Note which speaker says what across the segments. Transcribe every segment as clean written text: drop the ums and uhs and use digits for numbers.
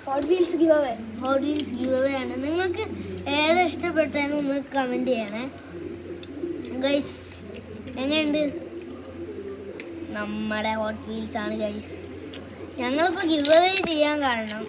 Speaker 1: Hot wheels give away ആണ്. നിങ്ങൾക്ക് ഏതാ ഇഷ്ടപ്പെട്ടതെന്ന് ഒന്ന് കമൻറ്റ് ചെയ്യണേ ഗൈസ്. എങ്ങനെയുണ്ട്? നമ്മുടെ ഹോട്ട് വീൽസ് ആണ് ഗൈസ്. ഞങ്ങളിപ്പോൾ ഗിവ് അവേ ചെയ്യാൻ കാരണം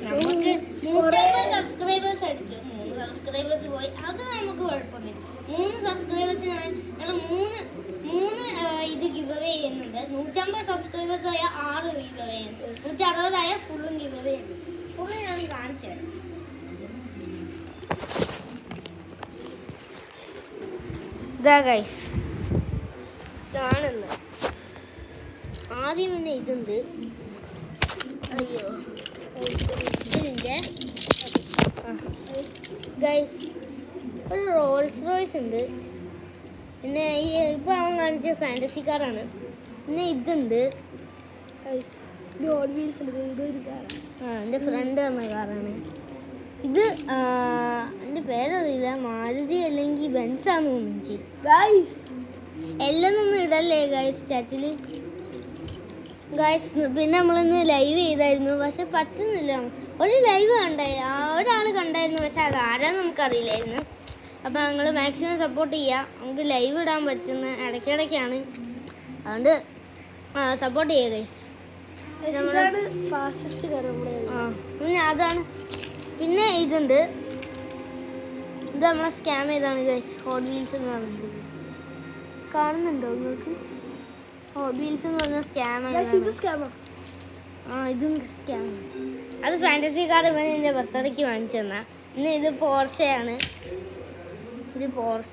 Speaker 1: നമുക്ക് 150 സബ്സ്ക്രൈബേഴ്സ് അടിച്ചു. 3 സബ്സ്ക്രൈബേഴ്സ് പോയി, അത് നമുക്ക് കുഴപ്പമൊന്നുമില്ല. 3 സബ്സ്ക്രൈബേഴ്സിനാണ് ഞങ്ങൾ മൂന്ന് ഇത് ഗിവ് അവേ ചെയ്യുന്നുണ്ട്. 150 സബ്സ്ക്രൈബേഴ്സ് ആയ 6 ഗിവ് അവേ ഉണ്ട്. 160 ആയ ഫുള്ളും ഗിവ് അവേ ഉണ്ട്. ഫുള്ള് ഞാൻ കാണിച്ചു തരാം. ഇതാ ഗൈസ്, ഇതാണുള്ളത്. ആദ്യം പിന്നെ ഇതുണ്ട്. അയ്യോ ഇതിൻ്റെ ഗൈസ് ഒരു റോൾസ് റോയ്സ് ഉണ്ട്. പിന്നെ ഈ ഇപ്പോൾ അവൻ കാണിച്ച ഫാൻറ്റസി കാറാണ്. പിന്നെ ഇതുണ്ട് ഹോട്ട് വീൽസ് ഉണ്ട്. ഇതൊരു കാറാണ്. എൻ്റെ ഫ്രണ്ട് തന്ന കാറാണ് ഇത്. എൻ്റെ പേരറിയില്ല, മാരുതി അല്ലെങ്കിൽ ബെൻസാന്ന് തോന്നിച്ച് ഗൈസ്. എല്ലാം ഒന്നും ഇടല്ലേ ഗൈസ് ചാറ്റിൽ ഗൈസ്. പിന്നെ നമ്മളിന്ന് ലൈവ് ചെയ്തായിരുന്നു, പക്ഷെ പറ്റുന്നില്ല. ഒരു ലൈവ് ഒരാൾ കണ്ടായിരുന്നു, പക്ഷെ അത് ആരാന്ന് നമുക്കറിയില്ലായിരുന്നു. അപ്പോൾ ഞങ്ങൾ മാക്സിമം സപ്പോർട്ട് ചെയ്യുക. നമുക്ക് ലൈവ് ഇടാൻ പറ്റുന്ന ഇടയ്ക്കിടയ്ക്കാണ്, അതുകൊണ്ട് സപ്പോർട്ട് ചെയ്യുക ഗൈസ്. ഫാസ്റ്റസ്റ്റ് പിന്നെ അതാണ്. പിന്നെ ഇതുണ്ട്, ഇത് നമ്മളെ സ്കാം ചെയ്താണ് ഗൈസ്. ഹോട്ട് വീൽസ് എന്ന് പറഞ്ഞത് കാണുന്നുണ്ടോ നിങ്ങൾക്ക്? ഹോട്ട് വീൽസ് എന്ന് പറഞ്ഞ സ്കാം. ഇതും സ്കാം. അത് ഫാൻറ്റസി കാർ ഇവൻ എൻ്റെ ബർത്ത്ഡേക്ക് വാങ്ങിച്ചു തന്നാ. പിന്നെ ഇത് പോർഷയാണ്. ഇത് പോർഷ,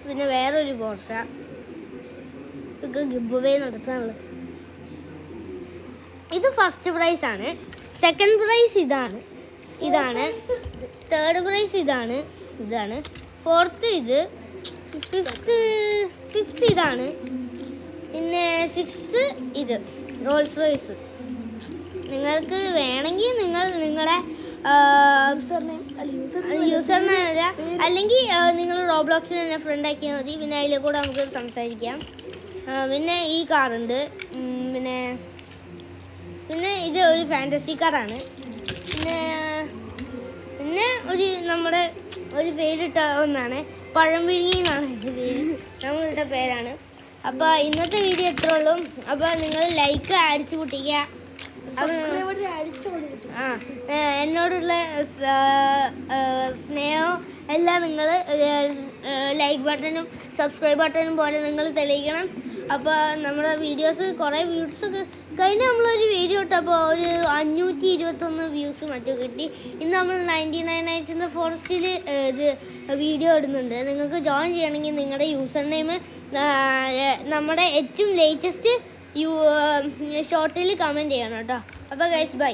Speaker 1: പിന്നെ വേറൊരു പോർഷ. ഇതൊക്കെ ഗിവ് അവേ നടത്താനുള്ളത്. ഇത് ഫസ്റ്റ് പ്രൈസ് ആണ്. സെക്കൻഡ് പ്രൈസ് ഇതാണ്. തേർഡ് പ്രൈസ് ഇതാണ്. ഫോർത്ത് ഇത്. ഫിഫ്ത്ത് ഇതാണ്. പിന്നെ സിക്സ്ത് ഇത് റോൾസ് റോയ്സ്. നിങ്ങൾക്ക് വേണമെങ്കിൽ നിങ്ങളുടെ യൂസർ നെയിം അല്ലെങ്കിൽ നിങ്ങൾ റോബ്ലോക്സിൽ തന്നെ ഫ്രണ്ട് ആക്കിയാൽ മതി. പിന്നെ അതിൽ കൂടെ നമുക്ക് സംസാരിക്കാം. പിന്നെ ഈ കാറുണ്ട്. പിന്നെ ഇത് ഒരു ഫാൻറ്റസി കാറാണ്. പിന്നെ നമ്മുടെ ഒരു പേരിട്ട ഒന്നാണ്, പഴംപിഴുങ്ങി എന്നാണ് എൻ്റെ പേര്. നമ്മളുടെ പേരാണ്. അപ്പോൾ ഇന്നത്തെ വീഡിയോ എത്ര ഉള്ളൂ. അപ്പോൾ നിങ്ങൾ ലൈക്ക് അടിച്ചു പൊട്ടിക്കുക. എന്നോടുള്ള സ്നേഹം എല്ലാം നിങ്ങൾ ലൈക്ക് ബട്ടണും സബ്സ്ക്രൈബ് ബട്ടണും പോലെ നിങ്ങൾ തെളിയിക്കണം. അപ്പോൾ നമ്മുടെ വീഡിയോസ് കുറേ വ്യൂസൊക്കെ കഴിഞ്ഞ് നമ്മളൊരു വീഡിയോ ഇട്ടപ്പോൾ ഒരു 521 വ്യൂസ് മറ്റും കിട്ടി. ഇന്ന് നമ്മൾ 99 നൈറ്റ്സ് ഇൻ ദ ഫോറസ്റ്റിൽ ഇത് വീഡിയോ ഇടുന്നുണ്ട്. നിങ്ങൾക്ക് ജോയിൻ ചെയ്യണമെങ്കിൽ നിങ്ങളുടെ യൂസർ നെയിം നമ്മുടെ ഏറ്റവും ലേറ്റസ്റ്റ് ഷോർട്ടിൽ കമൻറ്റ് ചെയ്യണം കേട്ടോ. അപ്പോൾ ഗൈസ് ബൈ.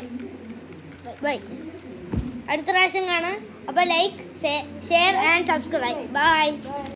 Speaker 1: അടുത്ത പ്രാവശ്യം കാണാം. അപ്പോൾ like share and subscribe. By.